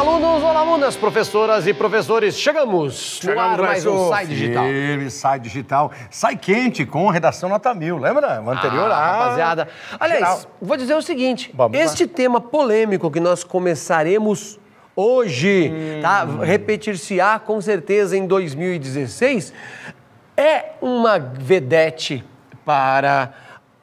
alunos, olá alunas, professoras e professores, chegamos no ar mais um Sai Digital. Ele Sai Digital, sai quente com redação nota 1000, lembra? O anterior, rapaziada. Aliás, geral. vou dizer o seguinte, Vamos lá. este tema polêmico que nós começaremos hoje, tá? Repetir-se-á com certeza em 2016, é uma vedete para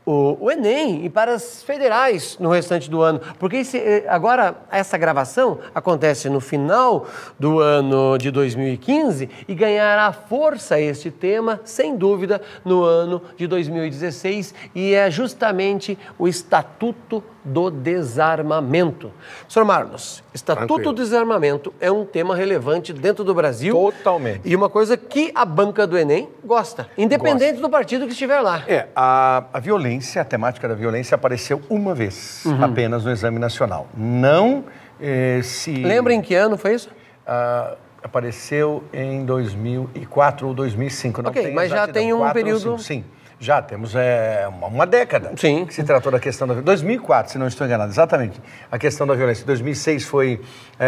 o Enem e para as federais no restante do ano. Porque agora essa gravação acontece no final do ano de 2015 e ganhará força este tema, sem dúvida, no ano de 2016 e é justamente o Estatuto do Desarmamento. Professor Marlos, Estatuto Tranquilo. do Desarmamento é um tema relevante dentro do Brasil. Totalmente. E uma coisa que a banca do Enem gosta, independente do partido que estiver lá. A violência, a temática da violência apareceu uma vez, apenas no Exame Nacional. Não se... Lembra em que ano foi isso? Apareceu em 2004 ou 2005. Não Ok, tenho mas já exatidão. tem um 4 ou período... 5, sim, já temos uma década. Sim. Que se tratou da questão da violência. 2004, se não estou enganado, exatamente. A questão da violência. 2006 foi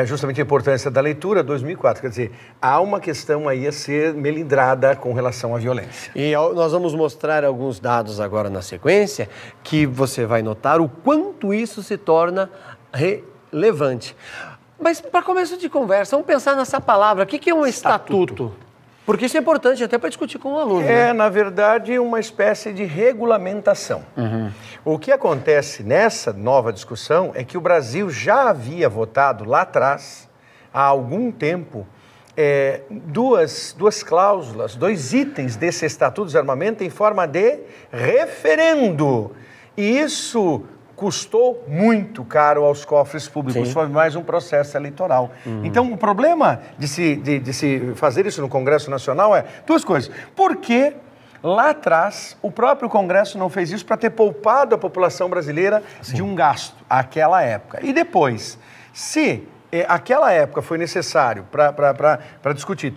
justamente a importância da leitura. 2004, quer dizer, há uma questão aí a ser melindrada com relação à violência. E nós vamos mostrar alguns dados agora na sequência que você vai notar o quanto isso se torna relevante. Mas para começo de conversa, vamos pensar nessa palavra. O que é um estatuto? Porque isso é importante até para discutir com o aluno. É, na verdade, uma espécie de regulamentação. O que acontece nessa nova discussão é que o Brasil já havia votado lá atrás, há algum tempo, duas cláusulas, 2 itens desse Estatuto de Desarmamento em forma de referendo. E isso custou muito caro aos cofres públicos, foi mais um processo eleitoral. Então, o problema de se fazer isso no Congresso Nacional é 2 coisas. Por que lá atrás o próprio Congresso não fez isso para ter poupado a população brasileira de um gasto àquela época? E depois, se aquela época foi necessário para discutir,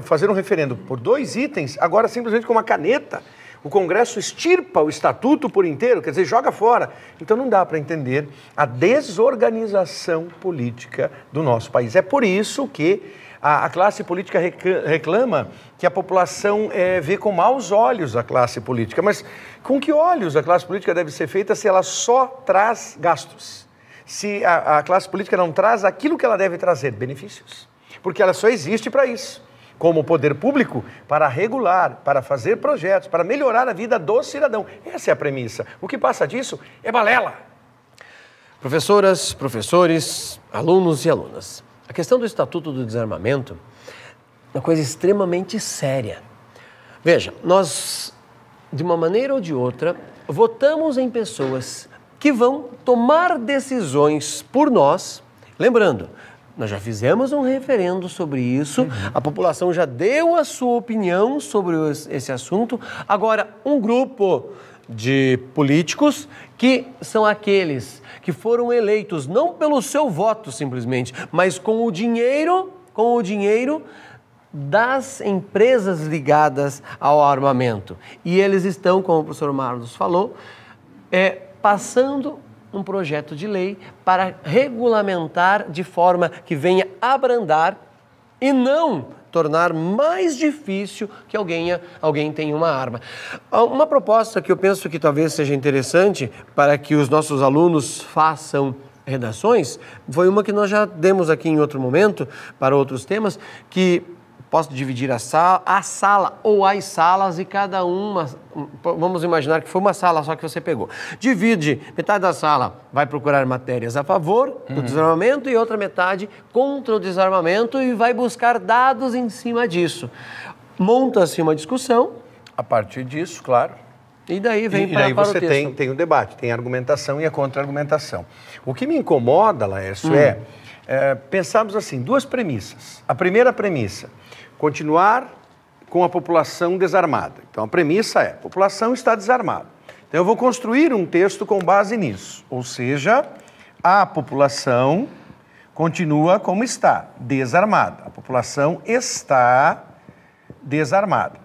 fazer um referendo por 2 itens, agora simplesmente com uma caneta, o Congresso extirpa o Estatuto por inteiro, quer dizer, joga fora. Então não dá para entender a desorganização política do nosso país. É por isso que a classe política reclama que a população vê com maus olhos a classe política. Mas com que olhos a classe política deve ser feita se ela só traz gastos? Se a classe política não traz aquilo que ela deve trazer, benefícios? Porque ela só existe para isso. Como poder público, para regular, para fazer projetos, para melhorar a vida do cidadão. Essa é a premissa. O que passa disso é balela. Professoras, professores, alunos e alunas, a questão do Estatuto do Desarmamento é uma coisa extremamente séria. Veja, nós, de uma maneira ou de outra, votamos em pessoas que vão tomar decisões por nós, lembrando, nós já fizemos um referendo sobre isso, a população já deu a sua opinião sobre esse assunto. Agora, um grupo de políticos que são aqueles que foram eleitos não pelo seu voto simplesmente, mas com o dinheiro das empresas ligadas ao armamento. E eles estão, como o professor Marlos falou, passando um projeto de lei para regulamentar de forma que venha abrandar e não tornar mais difícil que alguém tenha uma arma. Uma proposta que eu penso que talvez seja interessante para que os nossos alunos façam redações, foi uma que nós já demos aqui em outro momento, para outros temas, que posso dividir a sala ou as salas e cada uma, vamos imaginar que foi uma sala só que você pegou. Divide, metade da sala vai procurar matérias a favor do desarmamento e outra metade contra o desarmamento e vai buscar dados em cima disso. Monta-se uma discussão. A partir disso, claro. E daí vem para o texto. Você tem o debate, tem a argumentação e a contra-argumentação. O que me incomoda, Laércio, pensarmos assim, 2 premissas. A primeira premissa, continuar com a população desarmada. Então, a premissa é, a população está desarmada. Então, eu vou construir um texto com base nisso. Ou seja, a população continua como está, desarmada. A população está desarmada.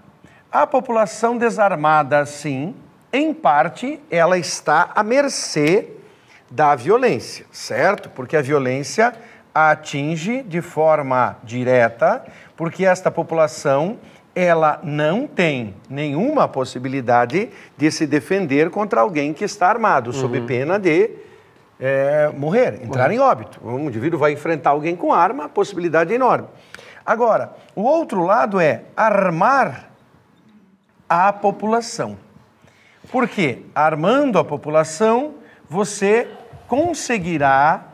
A população desarmada, sim, em parte, ela está à mercê da violência, certo? Porque a violência atinge de forma direta, porque esta população ela não tem nenhuma possibilidade de se defender contra alguém que está armado, sob pena de morrer, entrar em óbito. Um indivíduo vai enfrentar alguém com arma, a possibilidade é enorme. Agora, o outro lado é armar a população. Por quê? Armando a população, você conseguirá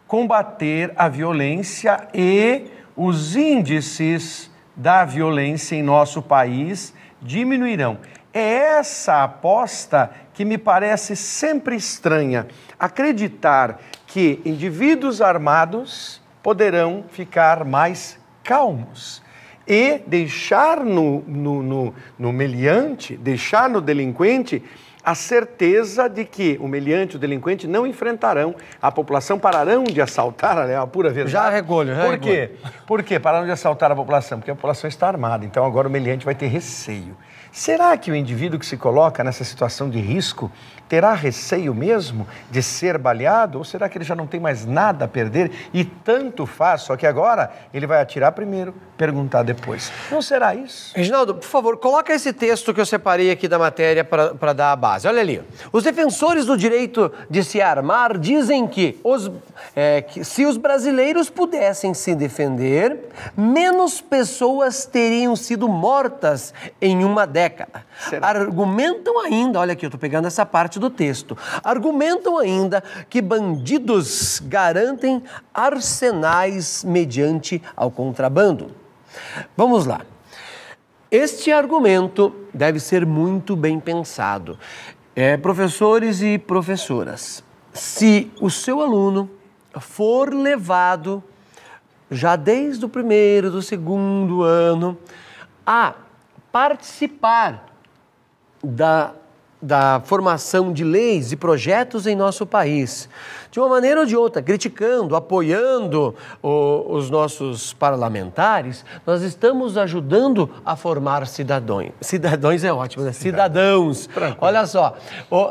combater a violência e os índices da violência em nosso país diminuirão. É essa aposta que me parece sempre estranha. Acreditar que indivíduos armados poderão ficar mais calmos e deixar no meliante, deixar no delinquente a certeza de que o meliante e o delinquente não enfrentarão, a população pararão de assaltar, é a pura verdade. Já recolho, já Por quê? Por quê? Pararam de assaltar a população? Porque a população está armada, então agora o meliante vai ter receio. Será que o indivíduo que se coloca nessa situação de risco terá receio mesmo de ser baleado? Ou será que ele já não tem mais nada a perder e tanto faz, só que agora ele vai atirar primeiro, perguntar depois? Não será isso? Reginaldo, por favor, coloca esse texto que eu separei aqui da matéria para dar a base. Olha ali. Os defensores do direito de se armar dizem que se os brasileiros pudessem se defender, menos pessoas teriam sido mortas em uma década. Será? Argumentam ainda, olha aqui, eu estou pegando essa parte do texto, argumentam ainda que bandidos garantem arsenais mediante ao contrabando. Vamos lá. Este argumento deve ser muito bem pensado. Professores e professoras, se o seu aluno for levado já desde o primeiro, do segundo ano a participar da formação de leis e projetos em nosso país, de uma maneira ou de outra, criticando, apoiando os nossos parlamentares, nós estamos ajudando a formar cidadãos. Cidadãos é ótimo, né? Cidadãos. Olha só,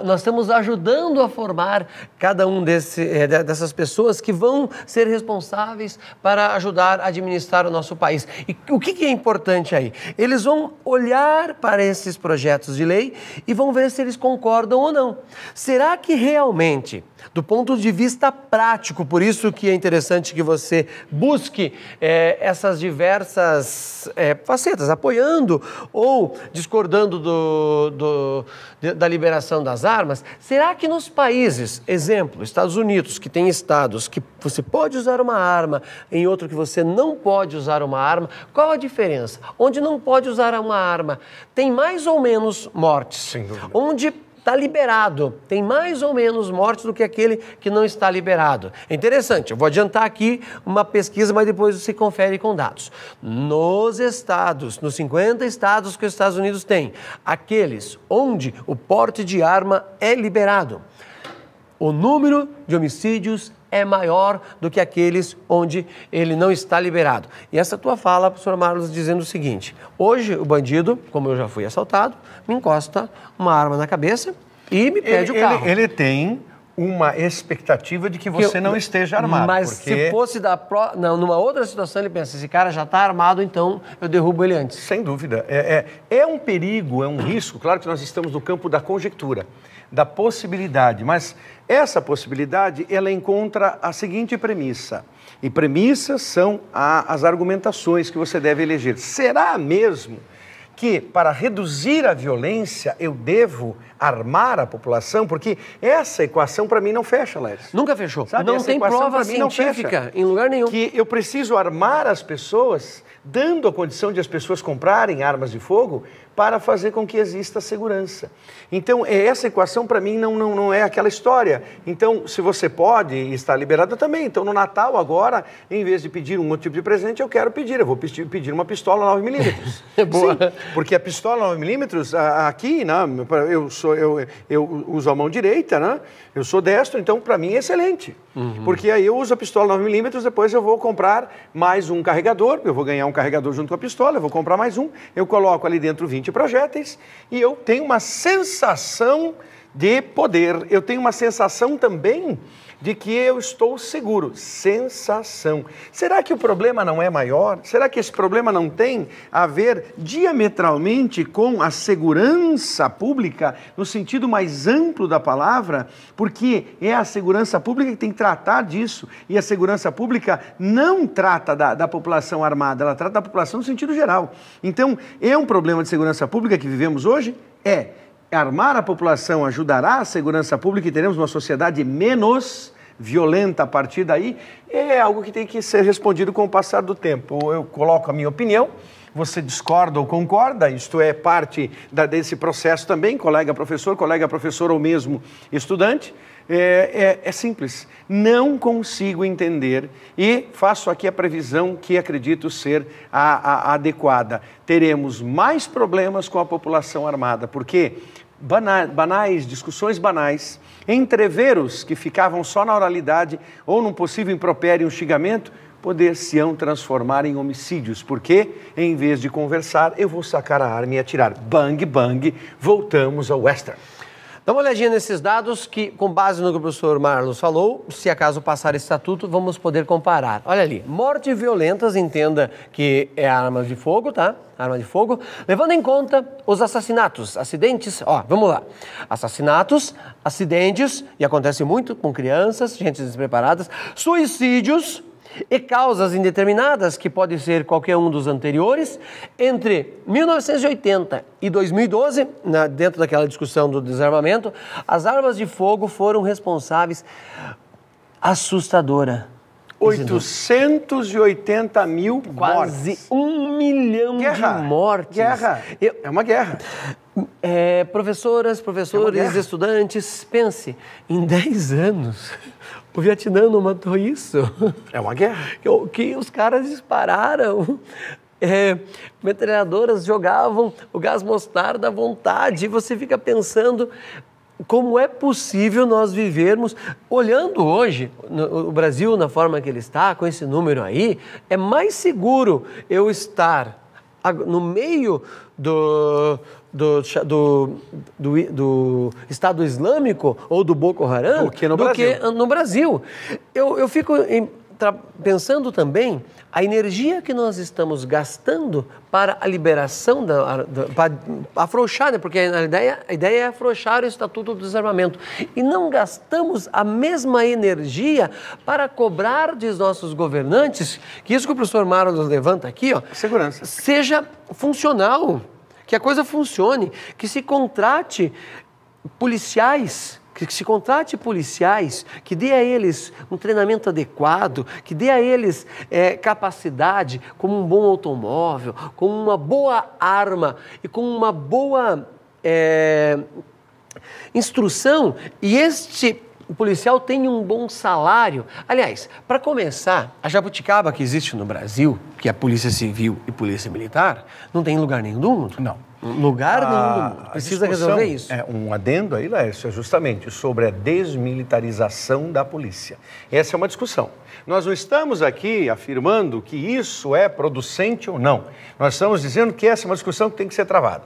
nós estamos ajudando a formar cada um dessas pessoas que vão ser responsáveis para ajudar a administrar o nosso país. E o que é importante aí? Eles vão olhar para esses projetos de lei e vão ver se eles concordam ou não. Será que realmente, do ponto de vista prático, por isso que é interessante que você busque essas diversas facetas, apoiando ou discordando da liberação das armas, será que nos países, exemplo, Estados Unidos, que tem estados que você pode usar uma arma, em outro que você não pode usar uma arma, qual a diferença? Onde não pode usar uma arma, tem mais ou menos mortes. Sem dúvida. Onde está liberado, tem mais ou menos mortes do que aquele que não está liberado. É interessante, eu vou adiantar aqui uma pesquisa, mas depois você confere com dados. Nos estados, nos 50 estados que os Estados Unidos têm, aqueles onde o porte de arma é liberado, o número de homicídios é maior do que aqueles onde ele não está liberado. E essa tua fala, professor Marlos, dizendo o seguinte: hoje o bandido, como eu já fui assaltado, me encosta uma arma na cabeça e me pede o carro. Ele tem uma expectativa de que você não esteja armado. Mas se fosse numa outra situação, ele pensa, esse cara já está armado, então eu derrubo ele antes. Sem dúvida. É um perigo, é um risco. Claro que nós estamos no campo da conjectura, da possibilidade, mas essa possibilidade, ela encontra a seguinte premissa, e premissas são as argumentações que você deve eleger. Será mesmo que para reduzir a violência eu devo armar a população? Porque essa equação para mim não fecha, Léris. Nunca fechou. Sabe? Não Essa tem equação, prova pra mim, não científica fecha. em lugar nenhum. Que eu preciso armar as pessoas, dando a condição de as pessoas comprarem armas de fogo para fazer com que exista segurança. Então, essa equação para mim não é aquela história. Então, se você pode estar liberado, eu também. Então, no Natal agora, em vez de pedir um outro tipo de presente, eu vou pedir uma pistola 9mm. É boa. Sim, porque a pistola 9mm, aqui, né, eu uso a mão direita, né? Eu sou destro, então para mim é excelente. Porque aí eu uso a pistola 9mm, depois eu vou comprar mais um carregador, eu vou ganhar um carregador junto com a pistola, eu vou comprar mais um, eu coloco ali dentro 20 projéteis e eu tenho uma sensação de poder. Eu tenho uma sensação também de que eu estou seguro. Sensação. Será que o problema não é maior? Será que esse problema não tem a ver diametralmente com a segurança pública, no sentido mais amplo da palavra? Porque é a segurança pública que tem que tratar disso. E a segurança pública não trata da população armada, ela trata da população no sentido geral. Então, é um problema de segurança pública que vivemos hoje? Armar a população ajudará a segurança pública e teremos uma sociedade menos violenta a partir daí? É algo que tem que ser respondido com o passar do tempo. Eu coloco a minha opinião, você discorda ou concorda, isto é parte desse processo também, colega professor ou mesmo estudante. É simples, não consigo entender e faço aqui a previsão que acredito ser a adequada. Teremos mais problemas com a população armada, porque discussões banais, entreveros que ficavam só na oralidade ou num possível impropério e um xingamento, poder-se-ão transformar em homicídios, porque em vez de conversar, eu vou sacar a arma e atirar. Bang, bang, voltamos ao western. Dá uma olhadinha nesses dados que, com base no que o professor Marlos falou, se acaso passar esse estatuto, vamos poder comparar. Olha ali, mortes violentas, entenda que é arma de fogo, tá? Arma de fogo. Levando em conta os assassinatos, acidentes, vamos lá. Assassinatos, acidentes, e acontece muito com crianças, gente despreparadas, suicídios e causas indeterminadas, que pode ser qualquer um dos anteriores, entre 1980 e 2012, dentro daquela discussão do desarmamento, as armas de fogo foram responsáveis, assustadora. 880 mil quase mortes. 1 milhão de mortes. Guerra. É uma guerra. Professores, estudantes, pense, em 10 anos, o Vietnã não matou isso. É uma guerra. Que os caras dispararam. Metralhadoras jogavam o gás mostarda à vontade. E você fica pensando como é possível nós vivermos, olhando hoje o Brasil na forma que ele está, com esse número aí, é mais seguro eu estar no meio do Estado Islâmico ou do Boko Haram do que no Brasil. Eu fico pensando também a energia que nós estamos gastando para a liberação, para afrouxar, né? Porque a ideia é afrouxar o Estatuto do Desarmamento. E não gastamos a mesma energia para cobrar dos nossos governantes, que isso que o professor Marlos levanta aqui, segurança, seja funcional, que a coisa funcione, que se contrate policiais, que dê a eles um treinamento adequado, que dê a eles capacidade, como um bom automóvel, como uma boa arma e com uma boa instrução, e este policial tenha um bom salário. Aliás, para começar, a jabuticaba que existe no Brasil, que é a Polícia Civil e Polícia Militar, não tem lugar nenhum do mundo. Não. Lugar nenhum do mundo. Precisa resolver isso. Um adendo aí, Laércio, é justamente sobre a desmilitarização da polícia. Essa é uma discussão. Nós não estamos aqui afirmando que isso é producente ou não. Nós estamos dizendo que essa é uma discussão que tem que ser travada.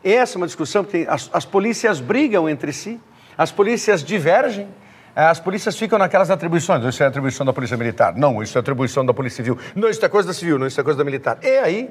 Essa é uma discussão que as polícias brigam entre si, as polícias divergem, as polícias ficam naquelas atribuições. Isso é atribuição da Polícia Militar. Não, isso é atribuição da Polícia Civil. Não, isso é coisa da Civil, não, isso é coisa da Militar. E aí,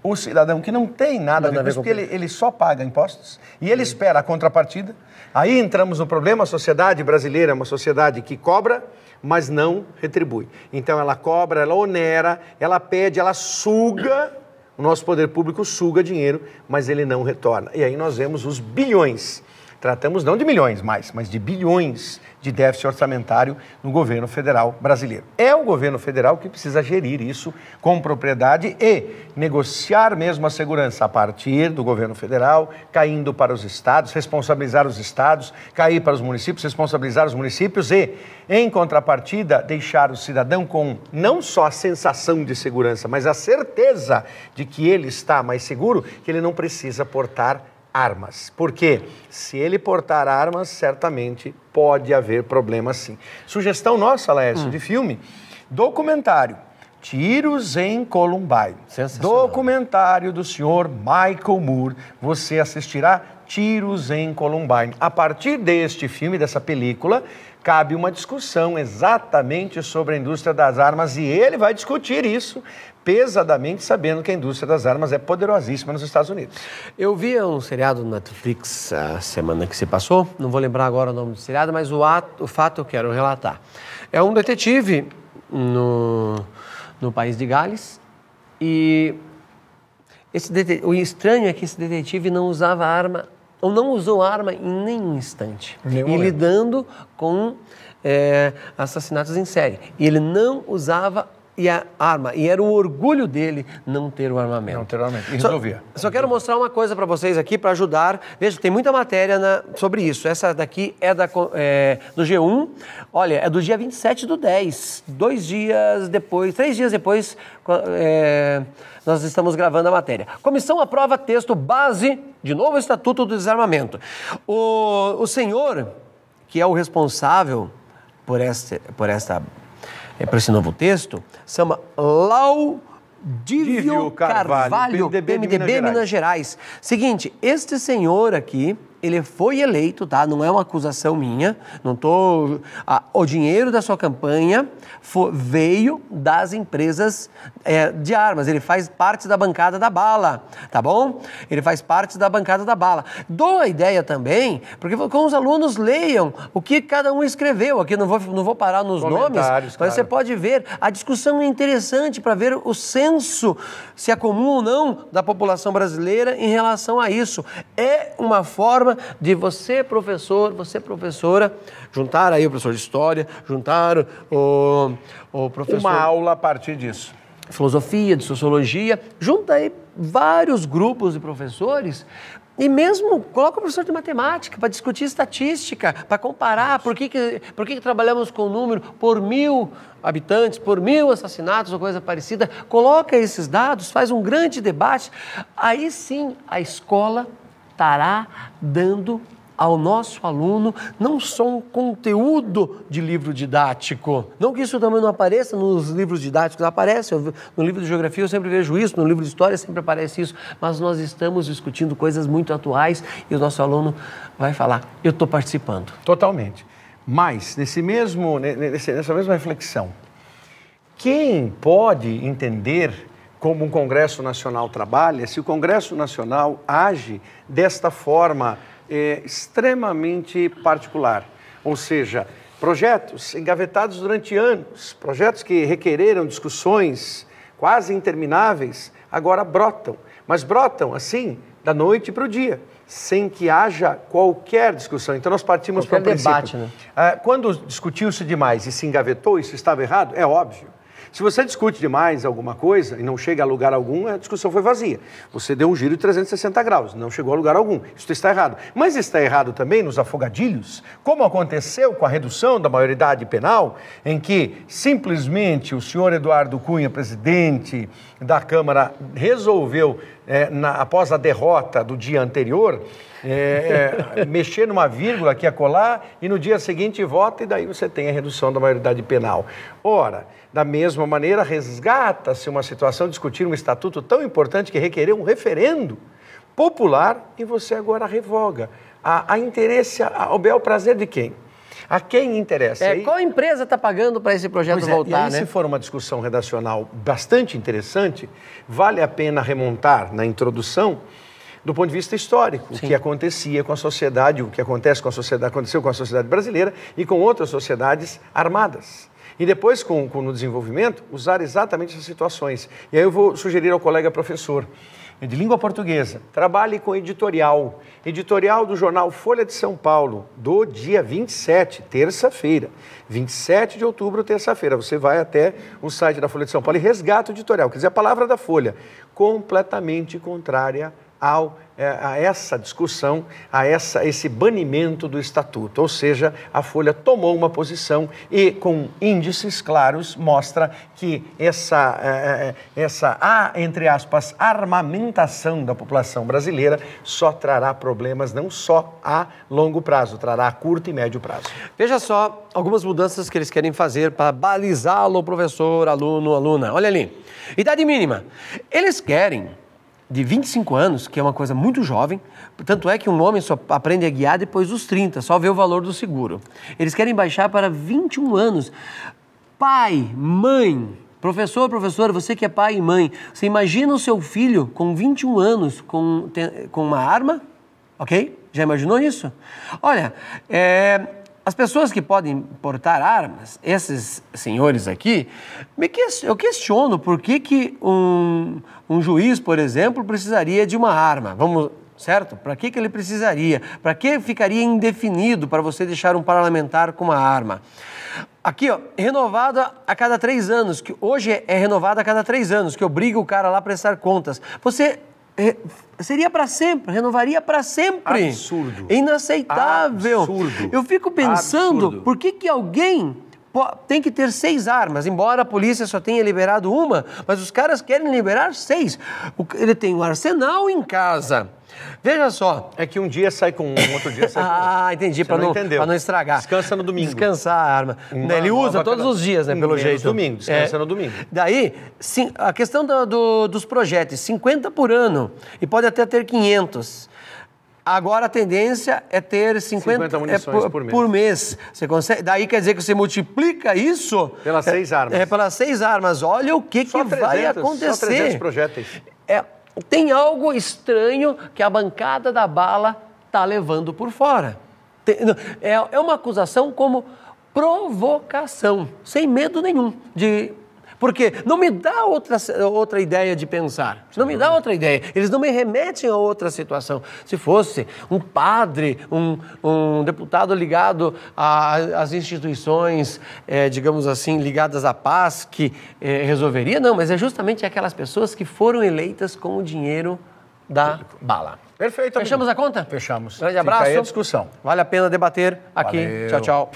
o cidadão que não tem nada a ver com isso, porque ele só paga impostos e ele espera a contrapartida. Aí entramos no problema, a sociedade brasileira é uma sociedade que cobra, mas não retribui. Então ela cobra, ela onera, ela pede, ela suga, o nosso poder público suga dinheiro, mas ele não retorna. E aí nós vemos os bilhões. Tratamos não de milhões mais, mas de bilhões de déficit orçamentário no governo federal brasileiro. É o governo federal que precisa gerir isso com propriedade e negociar mesmo a segurança a partir do governo federal, caindo para os estados, responsabilizar os estados, cair para os municípios, responsabilizar os municípios e, em contrapartida, deixar o cidadão com não só a sensação de segurança, mas a certeza de que ele está mais seguro, que ele não precisa portar armas, porque se ele portar armas, certamente pode haver problemas sim. Sugestão nossa, Laércio, de filme, documentário, Tiros em Columbine, documentário do senhor Michael Moore, você assistirá, Tiros em Columbine. A partir deste filme, dessa película, cabe uma discussão exatamente sobre a indústria das armas e ele vai discutir isso pesadamente, sabendo que a indústria das armas é poderosíssima nos Estados Unidos. Eu vi um seriado no Netflix a semana que se passou, não vou lembrar agora o nome do seriado, mas o fato eu quero relatar. É um detetive no país de Gales e o estranho é que esse detetive não usava arma, ou não usou arma em nenhum instante. E lidando com assassinatos em série. E ele não usava a arma. E era o orgulho dele não ter o armamento. Não ter o armamento. E resolvia. Só quero mostrar uma coisa para vocês aqui para ajudar. Veja, tem muita matéria sobre isso. Essa daqui é do G1. Olha, é do dia 27/10. 3 dias depois, nós estamos gravando a matéria. Comissão aprova texto base de novo Estatuto do Desarmamento. O senhor, que é o responsável por esse novo texto, chama Laudívio Carvalho, PMDB Minas Gerais. Seguinte, este senhor aqui, ele foi eleito, tá? Não é uma acusação minha, não tô... o dinheiro da sua campanha veio das empresas de armas, ele faz parte da bancada da bala, tá bom? Ele faz parte da bancada da bala. Dou a ideia também, porque com os alunos leiam o que cada um escreveu, aqui não vou parar nos nomes, mas claro, você pode ver, a discussão é interessante para ver o senso, se é comum ou não, da população brasileira em relação a isso. É uma forma de você, professor, você, professora, juntar aí o professor de história, juntar o professor... Uma aula a partir disso. Filosofia, de sociologia, junta aí vários grupos de professores e mesmo coloca o professor de matemática para discutir estatística, para comparar por que trabalhamos com o número por 1.000 habitantes, por 1.000 assassinatos ou coisa parecida. Coloca esses dados, faz um grande debate, aí sim a escola estará dando ao nosso aluno não só um conteúdo de livro didático, não que isso também não apareça nos livros didáticos, aparece, no livro de geografia eu sempre vejo isso, no livro de história sempre aparece isso, mas nós estamos discutindo coisas muito atuais e o nosso aluno vai falar, eu estou participando. Totalmente. Mas, nessa mesma reflexão, quem pode entender como um Congresso Nacional trabalha, se o Congresso Nacional age desta forma extremamente particular. Ou seja, projetos engavetados durante anos, projetos que requereram discussões quase intermináveis, agora brotam. Mas brotam, assim, da noite para o dia, sem que haja qualquer discussão. Então nós partimos para o princípio. Debate, né? Quando discutiu-se demais e se engavetou, isso estava errado? É óbvio. Se você discute demais alguma coisa e não chega a lugar algum, a discussão foi vazia. Você deu um giro de 360 graus, não chegou a lugar algum. Isso está errado. Mas está errado também nos afogadilhos, como aconteceu com a redução da maioridade penal, em que simplesmente o senhor Eduardo Cunha, presidente da Câmara, resolveu, após a derrota do dia anterior, mexer numa vírgula aqui e acolá, e no dia seguinte vota, e daí você tem a redução da maioridade penal. Ora, da mesma maneira, resgata-se uma situação de discutir um estatuto tão importante que requereu um referendo popular e você agora revoga. A interesse, ao bel prazer de quem? A quem interessa? Qual empresa está pagando para esse projeto voltar, né? Se for uma discussão redacional bastante interessante, vale a pena remontar na introdução do ponto de vista histórico, Sim. O que acontecia com a sociedade, o que acontece com a sociedade, aconteceu com a sociedade brasileira e com outras sociedades armadas. E depois, no desenvolvimento, usar exatamente essas situações. E aí eu vou sugerir ao colega professor de língua portuguesa, trabalhe com editorial do jornal Folha de São Paulo, do dia 27, terça-feira, 27 de outubro, terça-feira. Você vai até o site da Folha de São Paulo e resgata o editorial, quer dizer, a palavra da Folha, completamente contrária a essa discussão, a esse banimento do Estatuto. Ou seja, a Folha tomou uma posição e, com índices claros, mostra que essa entre aspas, armamentação da população brasileira só trará problemas não só a longo prazo, trará a curto e médio prazo. Veja só algumas mudanças que eles querem fazer para balizá-lo, professor, aluno, aluna. Olha ali, idade mínima. Eles querem de 25 anos, que é uma coisa muito jovem, tanto é que um homem só aprende a guiar depois dos 30, só vê o valor do seguro. Eles querem baixar para 21 anos. Pai, mãe, professora, você que é pai e mãe, você imagina o seu filho com 21 anos com uma arma? Ok? Já imaginou isso? Olha, as pessoas que podem portar armas, esses senhores aqui, eu questiono por que um juiz, por exemplo, precisaria de uma arma. Certo? Para que ele precisaria? Para que ficaria indefinido para você deixar um parlamentar com uma arma? Aqui, ó, renovada a cada 3 anos, que hoje é renovada a cada 3 anos, que obriga o cara lá a prestar contas. Você seria para sempre, renovaria para sempre. Absurdo. Inaceitável. Absurdo. Eu fico pensando, Absurdo. por que alguém tem que ter 6 armas, embora a polícia só tenha liberado uma, mas os caras querem liberar 6. Ele tem um arsenal em casa. Veja só. É que um dia sai com um, outro dia sai com outro. Ah, entendi, para não estragar. Descansa no domingo. Descansar a arma. Ele usa todos os dias, né, pelo jeito. Domingo, descansa no domingo. Daí, a questão dos projéteis, 50 por ano, e pode até ter 500. Agora a tendência é ter 50 munições por mês. Você consegue, daí quer dizer que você multiplica isso... Pelas 6 armas. Pelas 6 armas. Olha o que vai acontecer. Só 300 projéteis. Tem algo estranho que a bancada da bala está levando por fora. É uma acusação como provocação, sem medo nenhum Porque não me dá outra ideia de pensar. Não me dá outra ideia. Eles não me remetem a outra situação. Se fosse um padre, um deputado ligado às instituições, digamos assim, ligadas à paz, que resolveria, não, mas é justamente aquelas pessoas que foram eleitas com o dinheiro da bala. Perfeito. Fechamos a conta? Fechamos. Grande abraço. Fica aí a discussão. Vale a pena debater aqui. Valeu. Tchau, tchau.